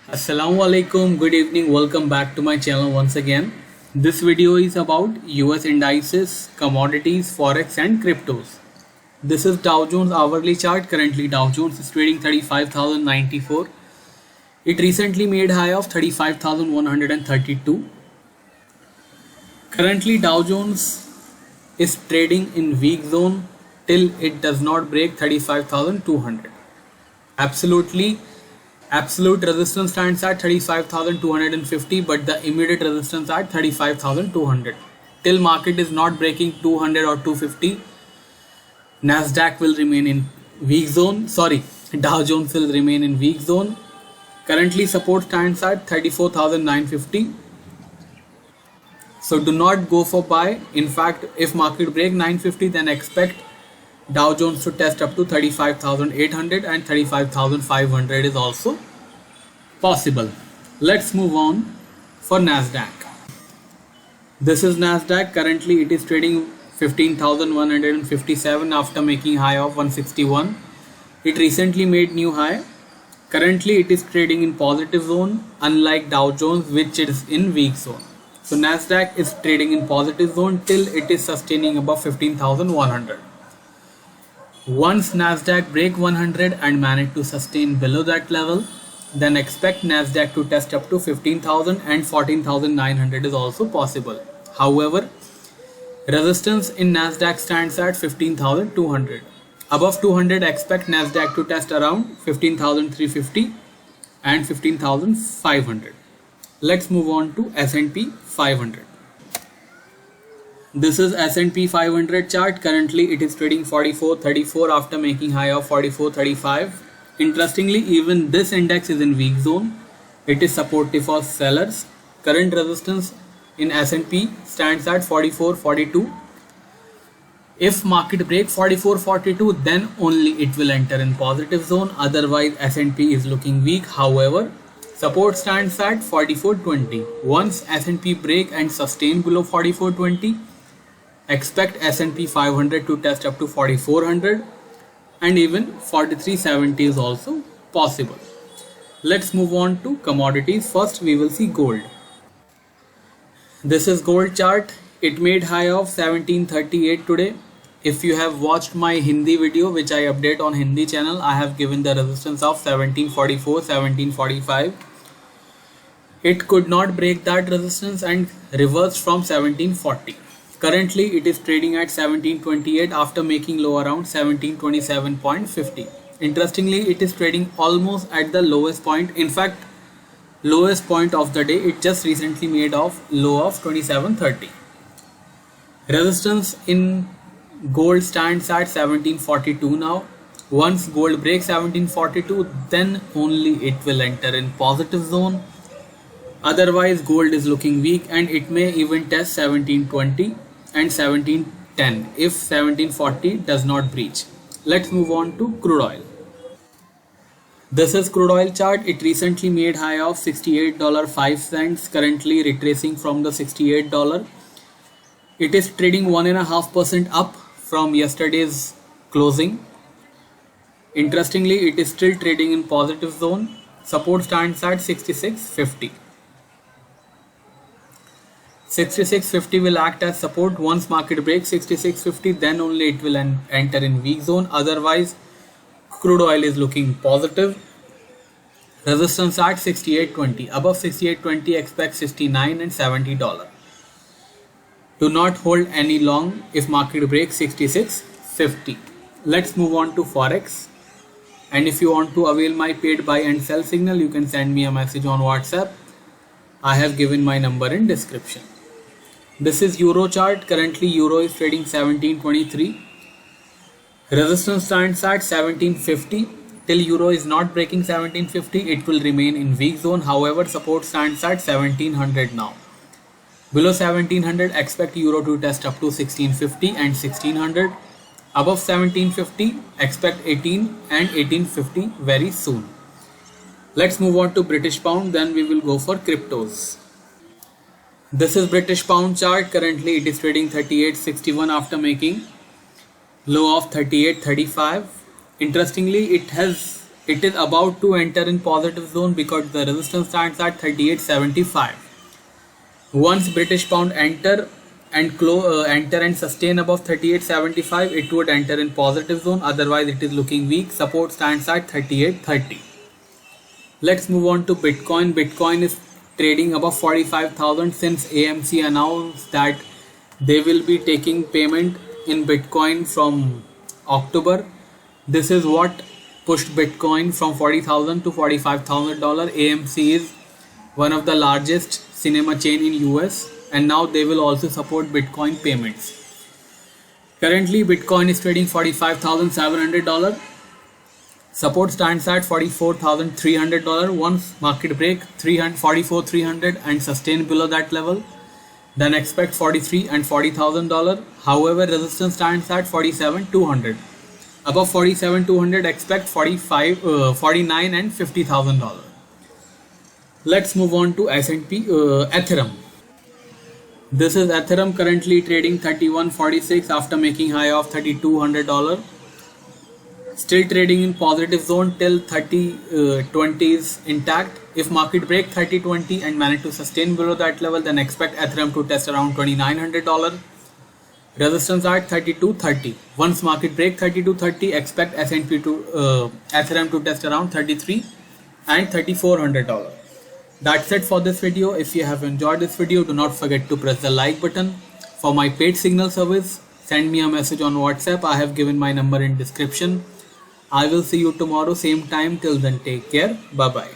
Assalamu alaikum, good evening, welcome back to my channel once again. This video is about US indices, commodities, forex and cryptos. This is Dow Jones hourly chart. Currently Dow Jones is trading 35,094. It recently made high of 35,132. Currently Dow Jones is trading in weak zone till it does not break 35,200. Absolute resistance stands at 35,250, but the immediate resistance at 35,200. Till market is not breaking 200 or 250, Nasdaq will remain in weak zone. Dow Jones will remain in weak zone. Currently support stands at 34,950. So do not go for buy. In fact, if market break 950, then expect Dow Jones to test up to 35,800 and 35,500 is also possible. Let's move on for Nasdaq. This is Nasdaq. Currently it is trading 15,157 after making high of 161. It recently made new high. Currently it is trading in positive zone, unlike Dow Jones which is in weak zone. So Nasdaq is trading in positive zone till it is sustaining above 15,100. Once Nasdaq break 100 and manage to sustain below that level, then expect Nasdaq to test up to 15,000 and 14,900 is also possible. However, resistance in Nasdaq stands at 15,200. Above 200, expect Nasdaq to test around 15,350 and 15,500. Let's move on to S&P 500. This is S&P 500 chart. Currently it is trading 44.34 after making high of 44.35. Interestingly, even this index is in weak zone. It is supportive for sellers. Current resistance in S&P stands at 44.42. If market break 44.42, then only it will enter in positive zone. Otherwise S&P is looking weak. However, support stands at 44.20. Once S&P break and sustain below 44.20, expect S&P 500 to test up to 4400 and even 4370 is also possible. Let's move on to commodities. First we will see gold. This is gold chart. It made high of 1738 today. If you have watched my Hindi video which I update on Hindi channel, I have given the resistance of 1744, 1745. It could not break that resistance and reversed from 1740. Currently it is trading at 1728 after making low around 1727.50. Interestingly, it is trading almost at the lowest point. In fact, lowest point of the day. It just recently made off low of 2730. Resistance in gold stands at 1742 now. Once gold breaks 1742, then only it will enter in positive zone. Otherwise gold is looking weak and it may even test 1720 and 1710 if 1740 does not breach. Let's move on to crude oil. This is crude oil chart. It recently made high of $68.05, currently retracing from the $68. It is trading 1.5% up from yesterday's closing. Interestingly, it is still trading in positive zone. Support stands at 66.50. 66.50 will act as support. Once market breaks 66.50, then only it will enter in weak zone. Otherwise crude oil is looking positive. Resistance at 68.20. Above 68.20, expect 69 and $70. Do not hold any long if market breaks 66.50. Let's move on to forex. And if you want to avail my paid buy and sell signal, you can send me a message on WhatsApp. I have given my number in description. This is euro chart. Currently euro is trading 1723. Resistance stands at 1750. Till euro is not breaking 1750, it will remain in weak zone. However, support stands at 1700 now. Below 1700, expect euro to test up to 1650 and 1600. Above 1750, expect 18 and 1850 very soon. Let's move on to British pound, then we will go for cryptos. This is British pound chart. Currently it is trading 38.61 after making low of 38.35. Interestingly, it has it is about to enter in positive zone because the resistance stands at 38.75. Once British pound enter and sustain above 38.75, it would enter in positive zone. Otherwise, it is looking weak. Support stands at 38.30. Let's move on to Bitcoin. Bitcoin is trading above 45,000 since AMC announced that they will be taking payment in Bitcoin from October. This is what pushed Bitcoin from 40,000 to $45,000. AMC is one of the largest cinema chain in US, and now they will also support Bitcoin payments. Currently, Bitcoin is trading $45,700. Support stands at $44,300. Once market break 44,300 and sustain below that level, then expect $43,000 and $40,000. However, resistance stands at 47,200. Above 47,200, expect $49,000 and $50,000. Let's move on to S&P Ethereum. This is Ethereum currently trading 31.46 after making high of $3,200. Still trading in positive zone till 30.20 is intact. If market break 30.20 and manage to sustain below that level, then expect Ethereum to test around $2,900. Resistance at 32.30. Once market break 32.30, expect Ethereum to test around $33,000 and $3,400. That's it for this video. If you have enjoyed this video, do not forget to press the like button. For my paid signal service, send me a message on WhatsApp. I have given my number in description. I will see you tomorrow same time. Till then, take care. Bye bye.